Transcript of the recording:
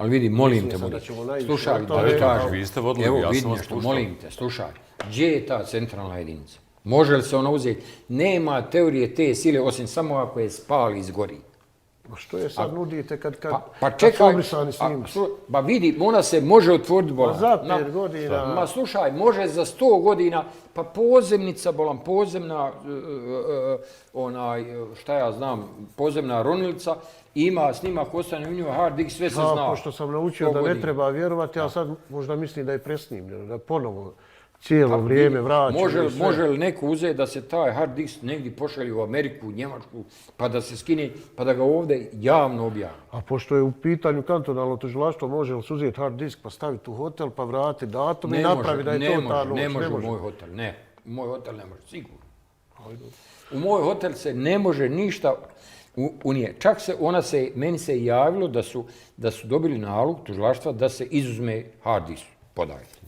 Ali vidi, molim te, slušaj, vi ste vodili, evo, ja sam vidi vas nešto, slušao. molim te, slušaj, gdje je ta centralna jedinica? Može li se ona uzeti? Nema teorije te sile, osim samo ako je spali i izgori. Što je sad nudite kad Pa čekaj, su obrisani snimci? pa vidi, ona se može otvoriti bolan. Za 5 godina. Ma slušaj, može za 100 godina, pa pozemnica bolan, pozemna, šta ja znam, pozemna ronilica, ima snimak, ostane u njoj hard disk, sve se zna. Pošto sam naučio da ne treba vjerovati, ja sad možda mislim da je presnimljeno, da ponovo cijelo vrijeme vraćamo. Može li neko uzeti da se taj hard disk negdje pošalje u Ameriku, u Njemačku, pa da se skine, pa da ga ovdje javno objavi? A pošto je u pitanju kantonalno tužilaštvo, može li se uzeti hard disk pa staviti u hotel, pa vratiti datum i napravi da je to ta noć? Ne može u moj hotel, ne. U moj hotel ne može, sigurno. U moj hotel se ne može ništa unije. Čak meni se javilo da su dobili nalog tužilaštva da se izuzme hard disk. Podajte.